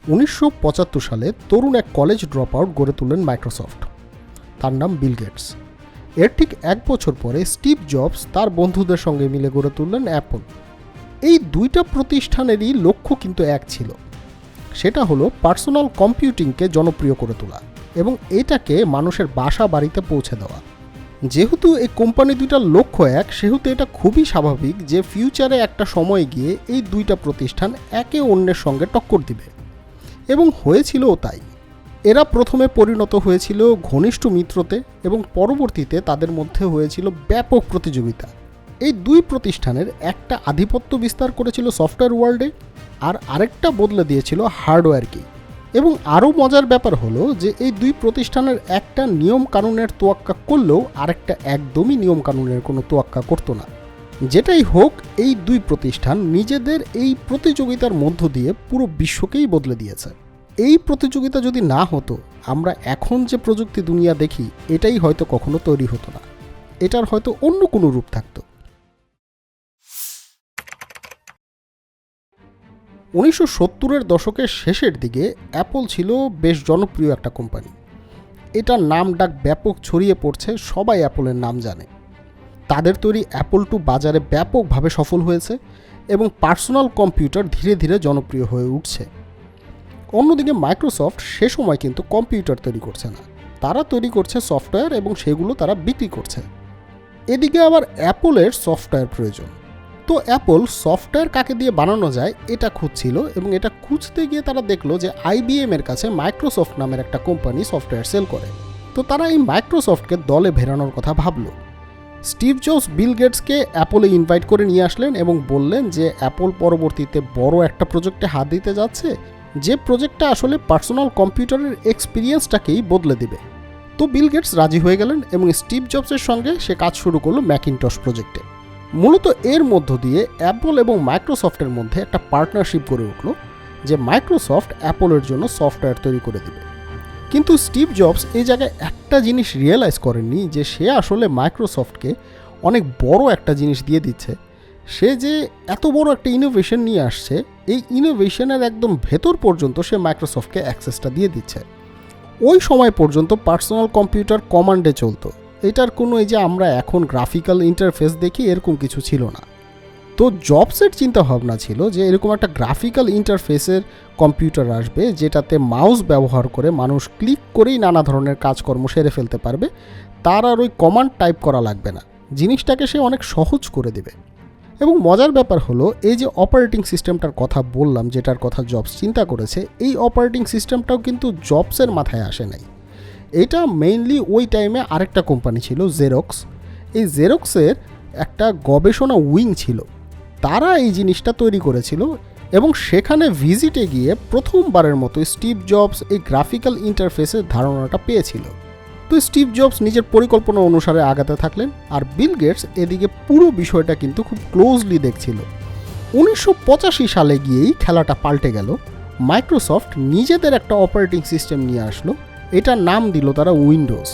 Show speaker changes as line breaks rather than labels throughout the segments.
1975 সালে তরুণ এক college drop out গড়ে তুললেন মাইক্রোসফট। তার নাম বিল গেটস। এর ঠিক 1 বছর পরে স্টিভ জবস তার বন্ধুদের সঙ্গে মিলে গড়ে তুললেন অ্যাপল। এই দুইটা প্রতিষ্ঠানেরই লক্ষ্য কিন্তু এক ছিল, সেটা হলো পার্সোনাল কম্পিউটিংকে জনপ্রিয় করে তোলা এবং এটাকে মানুষের বাসা বাড়িতে পৌঁছে দেওয়া। যেহেতু এই কোম্পানি দুইটার লক্ষ্য এক, সেহেতু এটা খুবই স্বাভাবিক যে ফিউচারে একটা সময় গিয়ে এই দুইটা প্রতিষ্ঠান একে অন্যের সঙ্গে টক্কর দিবে, এবং হয়েছিলও তাই। এরা প্রথমে পরিণত হয়েছিল ঘনিষ্ঠ মিত্রতে এবং পরবর্তীতে তাদের মধ্যে হয়েছিল ব্যাপক প্রতিযোগিতা। এই দুই প্রতিষ্ঠানের একটা আধিপত্য বিস্তার করেছিল সফটওয়্যার ওয়ার্ল্ডে, আর আরেকটা বদলে দিয়েছিল হার্ডওয়্যারকে। এবং আরও মজার ব্যাপার হলো যে এই দুই প্রতিষ্ঠানের একটা নিয়ম কানুনের তোয়াক্কা করলেও আরেকটা একদমই নিয়ম কানুনের কোনো তোয়াক্কা করতো না। যেটাই হোক, এই দুই প্রতিষ্ঠান নিজেদের এই প্রতিযোগিতার মধ্য দিয়ে পুরো বিশ্বকেই বদলে দিয়েছে। এই প্রতিযোগিতা যদি না হতো, আমরা এখন যে প্রযুক্তি দুনিয়া দেখি এটাই হয়তো কখনো তৈরি হতো না, এটার হয়তো অন্য কোনো রূপ থাকতো। 1970-এর দশকের শেষের দিকে অ্যাপল ছিল বেশ জনপ্রিয় একটা কোম্পানি। এটার নাম ডাক ব্যাপক ছড়িয়ে পড়ছে, সবাই অ্যাপলের নাম জানে। তাদের তৈরি অ্যাপল টু বাজারে ব্যাপকভাবে সফল হয়েছে এবং পার্সোনাল কম্পিউটার ধীরে ধীরে জনপ্রিয় হয়ে উঠছে। অন্যদিকে মাইক্রোসফট সে সময় কিন্তু কম্পিউটার তৈরি করছে না, তারা তৈরি করছে সফটওয়্যার এবং সেগুলো তারা বিক্রি করছে। এদিকে আবার অ্যাপলের সফটওয়্যার প্রয়োজন। তো অ্যাপল সফটওয়্যার কাকে দিয়ে বানানো যায় এটা খুঁজছিল, এবং এটা খুঁজতে গিয়ে তারা দেখলো যে IBM এর কাছে মাইক্রোসফট নামের একটা কোম্পানি সফটওয়্যার সেল করে। তো তারা এই মাইক্রোসফটকে দলে ভেড়ানোর কথা ভাবলো। স্টিভ জবস বিল গেটসকে অ্যাপলে ইনভাইট করে নিয়ে আসলেন এবং বললেন যে অ্যাপল পরবর্তীতে বড় একটা প্রজেক্টে হাত দিতে যাচ্ছে, যে প্রজেক্টটা আসলে পার্সোনাল কম্পিউটারের এক্সপিরিয়েন্সটাকেই বদলে দিবে। তো বিল গেটস রাজি হয়ে গেলেন এবং স্টিভ জবসের সঙ্গে সে কাজ শুরু করলো ম্যাকিনটশ প্রজেক্টে। মূলত এর মধ্য দিয়ে অ্যাপল এবং মাইক্রোসফটের মধ্যে একটা পার্টনারশিপ গড়ে উঠল, যে মাইক্রোসফট অ্যাপলের জন্য সফটওয়্যার তৈরি করে দিবে। কিন্তু স্টিভ জবস এই জায়গায় একটা জিনিস রিয়েলাইজ করেননি, যে সে আসলে মাইক্রোসফটকে অনেক বড় একটা জিনিস দিয়ে দিচ্ছে। সে যে এত বড় একটা ইনোভেশন নিয়ে আসছে, এই ইনোভেশনের একদম ভেতর পর্যন্ত সে মাইক্রোসফটকে অ্যাক্সেসটা দিয়ে দিচ্ছে। ওই সময় পর্যন্ত পার্সোনাল কম্পিউটার কমান্ডে চলতো, এটার কোনো এই যে আমরা এখন গ্রাফিক্যাল ইন্টারফেস দেখি এরকম কিছু ছিল না। তো জবসের চিন্তা ভাবনা ছিল যে এরকম একটা গ্রাফিক্যাল ইন্টারফেসের কম্পিউটার আসবে, যেটাতে মাউস ব্যবহার করে মানুষ ক্লিক করেই নানা ধরনের কাজকর্ম সেরে ফেলতে পারবে, তার আর ওই কমান্ড টাইপ করা লাগবে না, জিনিসটাকে সে অনেক সহজ করে দেবে। এবং মজার ব্যাপার হলো, এই যে অপারেটিং সিস্টেমটার কথা বললাম, যেটার কথা জবস চিন্তা করেছে, এই অপারেটিং সিস্টেমটাও কিন্তু জবসের মাথায় আসে নাই। এটা মেইনলি ওই টাইমে আরেকটা কোম্পানি ছিল জেরক্স। এই জেরক্সের একটা গবেষণা উইং ছিল, তারা এই জিনিসটা তৈরি করেছিল এবং সেখানে ভিজিটে গিয়ে প্রথমবারের মতো স্টিভ জবস এই গ্রাফিক্যাল ইন্টারফেসের ধারণাটা পেয়েছিল। তো স্টিভ জবস নিজের পরিকল্পনা অনুসারে আগাতে থাকলেন, আর বিল গেটস এদিকে পুরো বিষয়টা কিন্তু খুব ক্লোজলি দেখছিল। 1985 সালে গিয়েই খেলাটা পাল্টে গেল। মাইক্রোসফট নিজেদের একটা অপারেটিং সিস্টেম নিয়ে আসলো, এটার নাম দিল তারা উইন্ডোজ।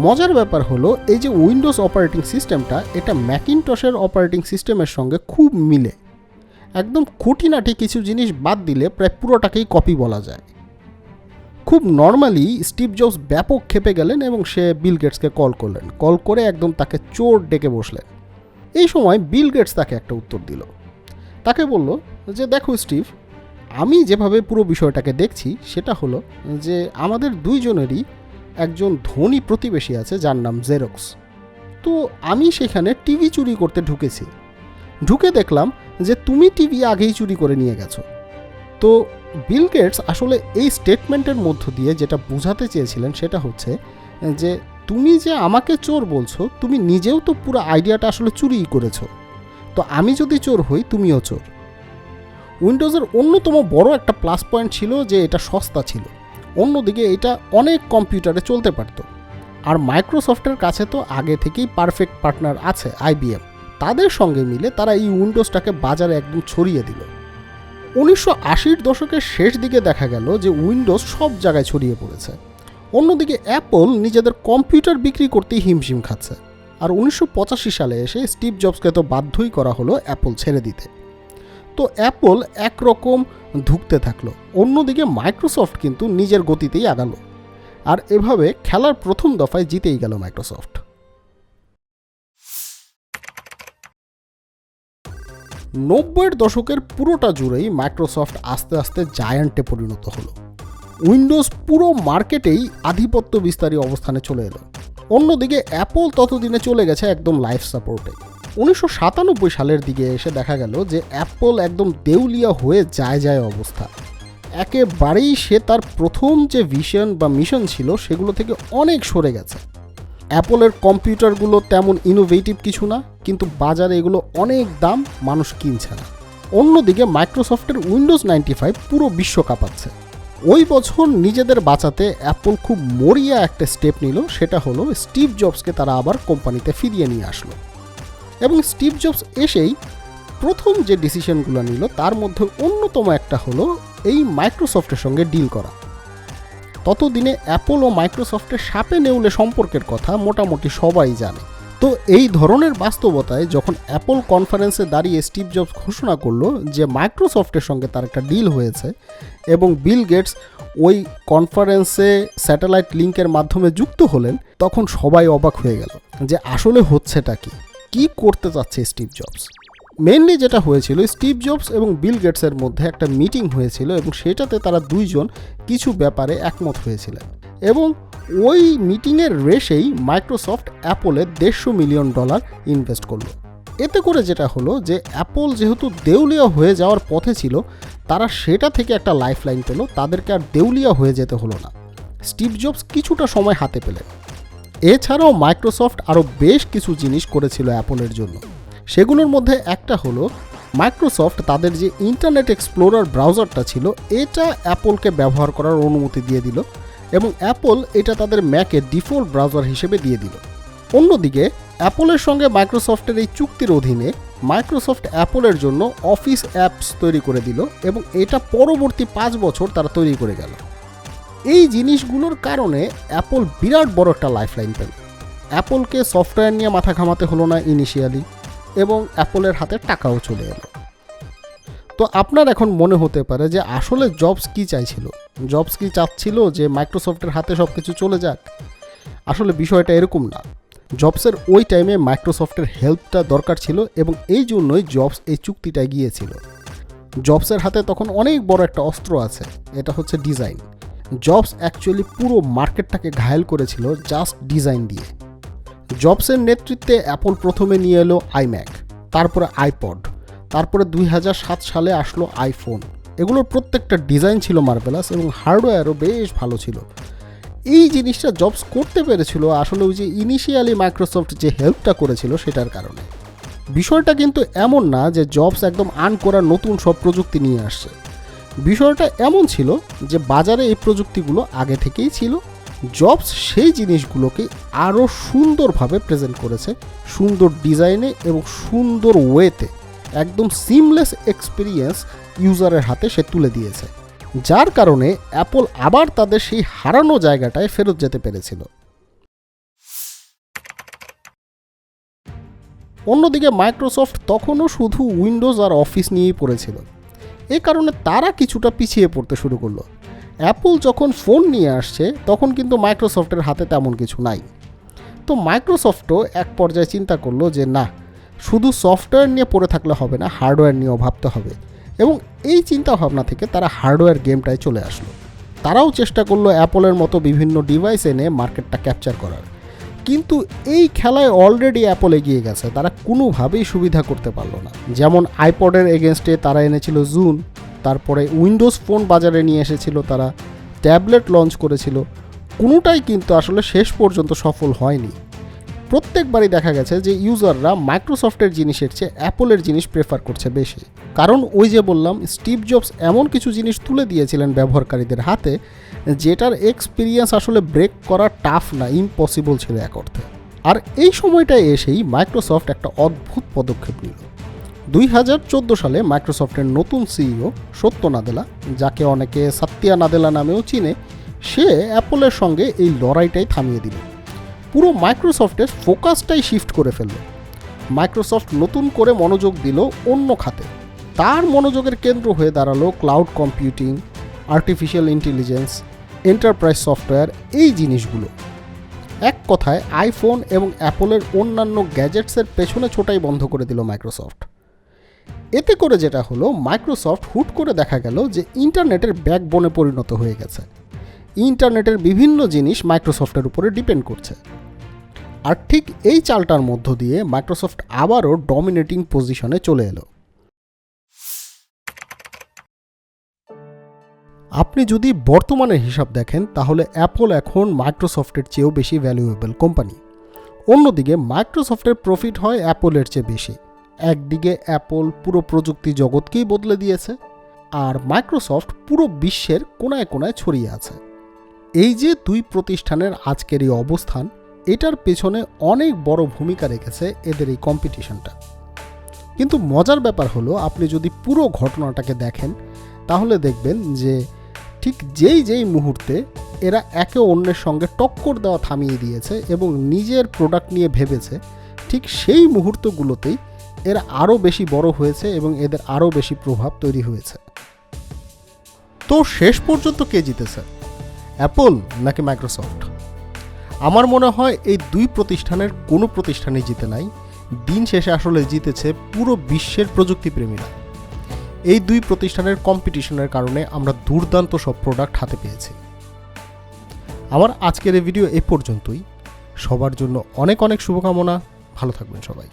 মজার ব্যাপার হলো, এই যে উইন্ডোজ অপারেটিং সিস্টেমটা, এটা ম্যাকিনটশের অপারেটিং সিস্টেমের সঙ্গে খুব মিলে। একদম খুঁটিনাটি কিছু জিনিস বাদ দিলে প্রায় পুরোটাকেই কপি বলা যায়। খুব নর্মালি স্টিভ জবস ব্যাপক ক্ষেপে গেলেন এবং সে বিল গেটসকে কল করলেন, কল করে একদম তাকে চোর ডেকে বসলেন। এই সময় বিল গেটস তাকে একটা উত্তর দিল, তাকে বলল যে দেখো স্টিভ, আমি যেভাবে পুরো বিষয়টাকে দেখছি সেটা হলো যে আমাদের দুইজনেরই একজন ধনী প্রতিবেশী আছে যার নাম জেরক্স। তো আমি সেখানে টিভি চুরি করতে ঢুকেছি, ঢুকে দেখলাম যে তুমি টিভি আগেই চুরি করে নিয়ে গেছো। তো বিল গেটস আসলে এই স্টেটমেন্টের মধ্য দিয়ে যেটা বোঝাতে চেয়েছিলেন সেটা হচ্ছে যে তুমি যে আমাকে চোর বলছো, তুমি নিজেও তো পুরো আইডিয়াটা আসলে চুরিই করেছো, তো আমি যদি চোর হই তুমিও চোর। উইন্ডোজের অন্যতম বড় একটা প্লাস পয়েন্ট ছিল যে এটা সস্তা ছিল, অন্যদিকে এটা অনেক কম্পিউটারে চলতে পারত। আর মাইক্রোসফটের কাছে তো আগে থেকেই পারফেক্ট পার্টনার আছে IBM, তাদের সঙ্গে মিলে তারা এই উইন্ডোজটাকে বাজারে একদম ছড়িয়ে দিল। 1980-র দশকের শেষ দিকে দেখা গেল যে উইন্ডোজ সব জায়গায় ছড়িয়ে পড়েছে, অন্যদিকে অ্যাপল নিজেদের কম্পিউটার বিক্রি করতেই হিমশিম খাচ্ছে। আর 1985 সালে এসে স্টিভ জবসকে তো বাধ্যই করা হলো অ্যাপল ছেড়ে দিতে। তো অ্যাপল একরকম ধুঁকতে থাকলো, অন্যদিকে মাইক্রোসফট কিন্তু নিজের গতিতেই আগালো। আর এভাবে খেলার প্রথম দফায় জিতেই গেল মাইক্রোসফট। 90-এর দশকের পুরোটা জুড়েই মাইক্রোসফট আস্তে আস্তে জায়ান্টে পরিণত হলো। উইন্ডোজ পুরো মার্কেটেই আধিপত্য বিস্তারী অবস্থানে চলে এলো। অন্যদিকে অ্যাপল ততদিনে চলে গেছে একদম লাইফ সাপোর্টে। 1997 সালের দিকে এসে দেখা গেল যে অ্যাপল একদম দেউলিয়া হয়ে যায় অবস্থা। একেবারেই সে তার প্রথম যে ভিশন বা মিশন ছিল সেগুলো থেকে অনেক সরে গেছে। অ্যাপলের কম্পিউটারগুলো তেমন ইনোভেটিভ কিছু না, কিন্তু বাজারে এগুলো অনেক দাম, মানুষ কিনছে না। অন্যদিকে মাইক্রোসফটের উইন্ডোজ 95 পুরো বিশ্ব কাঁপাচ্ছে। ওই বছর নিজেদের বাঁচাতে অ্যাপল খুব মরিয়া একটা স্টেপ নিল, সেটা হলো স্টিভ জবসকে তারা আবার কোম্পানিতে ফিরিয়ে নিয়ে আসলো। এবং স্টিভ জবস এসেই প্রথম যে ডিসিশনগুলো নিল তার মধ্যে অন্যতম একটা হলো এই মাইক্রোসফটের সঙ্গে ডিল করা। ততদিনে অ্যাপল ও মাইক্রোসফটের সাপে নেউলে সম্পর্কের কথা মোটামুটি সবাই জানে। তো এই ধরনের বাস্তবতায় যখন অ্যাপল কনফারেন্সে দাঁড়িয়ে স্টিভ জবস ঘোষণা করলো যে মাইক্রোসফটের সঙ্গে তার একটা ডিল হয়েছে এবং বিল গেটস ওই কনফারেন্সে স্যাটেলাইট লিঙ্কের মাধ্যমে যুক্ত হলেন, তখন সবাই অবাক হয়ে গেল যে আসলে হচ্ছেটা কি করতে চাচ্ছে স্টিভ জবস। মেনলি যেটা হয়েছিল, স্টিভ জবস এবং বিল গেটসের মধ্যে একটা মিটিং হয়েছিল এবং সেটাতে তারা দুইজন কিছু ব্যাপারে একমত হয়েছিলেন এবং ওই মিটিংয়ের রেশেই মাইক্রোসফট অ্যাপলে $150 মিলিয়ন ইনভেস্ট করলো। এতে করে যেটা হলো যে অ্যাপল যেহেতু দেউলিয়া হয়ে যাওয়ার পথে ছিল, তারা সেটা থেকে একটা লাইফলাইন পেল, তাদেরকে আর দেউলিয়া হয়ে যেতে হলো না। স্টিভ জবস কিছুটা সময় হাতে পেলেন। এছাড়াও মাইক্রোসফট আরও বেশ কিছু জিনিস করেছিল অ্যাপলের জন্য। সেগুলোর মধ্যে একটা হলো মাইক্রোসফট তাদের যে ইন্টারনেট এক্সপ্লোরার ব্রাউজারটা ছিল এটা অ্যাপলকে ব্যবহার করার অনুমতি দিয়ে দিল এবং অ্যাপল এটা তাদের ম্যাকে ডিফল্ট ব্রাউজার হিসেবে দিয়ে দিল। অন্যদিকে অ্যাপলের সঙ্গে মাইক্রোসফটের এই চুক্তির অধীনে মাইক্রোসফট অ্যাপলের জন্য অফিস অ্যাপস তৈরি করে দিল এবং এটা পরবর্তী 5 বছর তারা তৈরি করে গেল। এই জিনিসগুলোর কারণে অ্যাপল বিরাট বড় একটা লাইফলাইন পেল। অ্যাপলকে সফটওয়্যার নিয়ে মাথা ঘামাতে হলো না ইনিশিয়ালি, এবং অ্যাপলের হাতে টাকাও চলে এলো। তো আপনার এখন মনে হতে পারে যে আসলে জবস কি চাইছিল? জবস কি চাচ্ছিল যে মাইক্রোসফটের হাতে সব কিছু চলে যাক? আসলে বিষয়টা এরকম না। জবসের ওই টাইমে মাইক্রোসফটের হেল্পটা দরকার ছিল এবং এই জন্যই জবস এই চুক্তিটায় গিয়েছিল। জবসের হাতে তখন অনেক বড় একটা অস্ত্র আছে, এটা হচ্ছে ডিজাইন। জবস অ্যাকচুয়ালি পুরো মার্কেটটাকে ঘায়েল করেছিল জাস্ট ডিজাইন দিয়ে। জবসের নেতৃত্বে অ্যাপল প্রথমে নিয়ে এলো আইম্যাক, তারপরে আইপড, তারপরে 2007 সালে আসলো আইফোন। এগুলোর প্রত্যেকটা ডিজাইন ছিল মার্ভেলাস এবং হার্ডওয়্যারও বেশ ভালো ছিল। এই জিনিসটা জবস করতে পেরেছিল আসলে ওই যে ইনিশিয়ালি মাইক্রোসফট যে হেল্পটা করেছিল সেটার কারণে। বিষয়টা কিন্তু এমন না যে জবস একদম করা নতুন সব প্রযুক্তি নিয়ে আসছে। বিষয়টা এমন ছিল যে বাজারে এই প্রযুক্তিগুলো আগে থেকেই ছিল। জবস সেই জিনিসগুলোকে আরও সুন্দরভাবে প্রেজেন্ট করেছে, সুন্দর ডিজাইনে এবং সুন্দর ওয়েতে, একদম সিমলেস এক্সপিরিয়েন্স ইউজারের হাতে সে তুলে দিয়েছে, যার কারণে অ্যাপল আবার তাদের সেই হারানো জায়গাটায় ফেরত যেতে পেরেছিল। অন্যদিকে মাইক্রোসফট তখনও শুধু উইন্ডোজ আর অফিস নিয়েই পড়েছিল। এ কারণে তারা কিছুটা পিছিয়ে পড়তে শুরু করলো। অ্যাপল যখন ফোন নিয়ে আসছে তখন কিন্তু মাইক্রোসফটের হাতে তেমন কিছু নাই। তো মাইক্রোসফটও এক পর্যায়ে চিন্তা করলো যে না, শুধু সফটওয়্যার নিয়ে পড়ে থাকলে হবে না, হার্ডওয়্যার নিয়েও ভাবতে হবে, এবং এই চিন্তা ভাবনা থেকে তারা হার্ডওয়্যার গেমটায় চলে আসলো। তারাও চেষ্টা করলো অ্যাপলের মতো বিভিন্ন ডিভাইস এনে মার্কেটটা ক্যাপচার করার, কিন্তু এই খেলায় অলরেডি অ্যাপল এগিয়ে গেছে, তারা কোনোভাবেই সুবিধা করতে পারলো না। যেমন আইপডের এগেনস্টে তারা এনেছিল জুন, তারপরে উইন্ডোজ ফোন বাজারে নিয়ে এসেছিল, তারা ট্যাবলেট লঞ্চ করেছিল, কোনোটাই কিন্তু আসলে শেষ পর্যন্ত সফল হয়নি। প্রত্যেকবারই দেখা গেছে যে ইউজাররা মাইক্রোসফটের জিনিসের চেয়ে অ্যাপলের জিনিস প্রেফার করছে বেশি, কারণ ওই যে বললাম স্টিভ জবস এমন কিছু জিনিস তুলে দিয়েছিলেন ব্যবহারকারীদের হাতে যেটার এক্সপিরিয়েন্স আসলে ব্রেক করা টাফ না, ইম্পসিবল ছিল এক অর্থে। আর এই সময়টায় এসেই মাইক্রোসফট একটা অদ্ভুত পদক্ষেপ নিল। 2014 সালে মাইক্রোসফটের নতুন সিইও সত্য নাদেলা, যাকে অনেকে সাত্তিয়া নাদেলা নামেও চিনে, সে অ্যাপলের সঙ্গে এই লড়াইটাই থামিয়ে দিল। পুরো মাইক্রোসফটের ফোকাসটাই শিফট করে ফেলল। মাইক্রোসফট নতুন করে মনোযোগ দিল অন্য খাতে। তার মনোযোগের কেন্দ্র হয়ে দাঁড়ালো cloud computing, artificial intelligence, enterprise software, এই জিনিসগুলো। এক কথায় আইফোন এবং অ্যাপলের অন্যান্য গ্যাজেটসের পেছনে ছোটাই বন্ধ করে দিল মাইক্রোসফট। এতে করে যেটা হলো, মাইক্রোসফট হুট করে দেখা গেল যে ইন্টারনেটের ব্যাকবোনে পরিণত হয়ে গেছে। ইন্টারনেটের বিভিন্ন জিনিস মাইক্রোসফটের উপরে ডিপেন্ড করছে। আর ঠিক এই চালটার মধ্য দিয়ে মাইক্রোসফট আবারও ডমিনেটিং পজিশনে চলে এলো। আপনি যদি বর্তমানের হিসাব দেখেন, তাহলে অ্যাপল এখন মাইক্রোসফটের চেয়েও বেশি ভ্যালুয়েবল কোম্পানি। অন্যদিকে মাইক্রোসফটের প্রফিট হয় অ্যাপলের চেয়ে বেশি। একদিকে অ্যাপল পুরো প্রযুক্তি জগৎকেই বদলে দিয়েছে, আর মাইক্রোসফট পুরো বিশ্বের কোনায় কোনায় ছড়িয়ে আছে। এই যে দুই প্রতিষ্ঠানের আজকের এই অবস্থান, এটার পেছনে অনেক বড় ভূমিকা রেখেছে এদের এই কম্পিটিশনটা। কিন্তু মজার ব্যাপার হলো, আপনি যদি পুরো ঘটনাটাকে দেখেন, তাহলে দেখবেন যে ঠিক যেই মুহূর্তে এরা একে অন্যের সঙ্গে টক্কর দেওয়া থামিয়ে দিয়েছে এবং নিজের প্রোডাক্ট নিয়ে ভেবেছে, ঠিক সেই মুহূর্তগুলোতেই এরা আরও বেশি বড় হয়েছে এবং এদের আরও বেশি প্রভাব তৈরি হয়েছে। তো শেষ পর্যন্ত কে জিতেছে, অ্যাপল নাকি মাইক্রোসফট? আমার মনে হয় এই দুই প্রতিষ্ঠানের কোনো প্রতিষ্ঠানই জিতে নাই। দিন শেষে আসলে জিতেছে পুরো বিশ্বের প্রযুক্তিপ্রেমীরা। এই দুই প্রতিষ্ঠানের কম্পিটিশনের কারণে আমরা দুর্দান্ত সব প্রোডাক্ট হাতে পেয়েছি। আমার আজকের এই ভিডিও এই পর্যন্তই। সবার জন্য অনেক অনেক শুভকামনা। ভালো থাকবেন সবাই।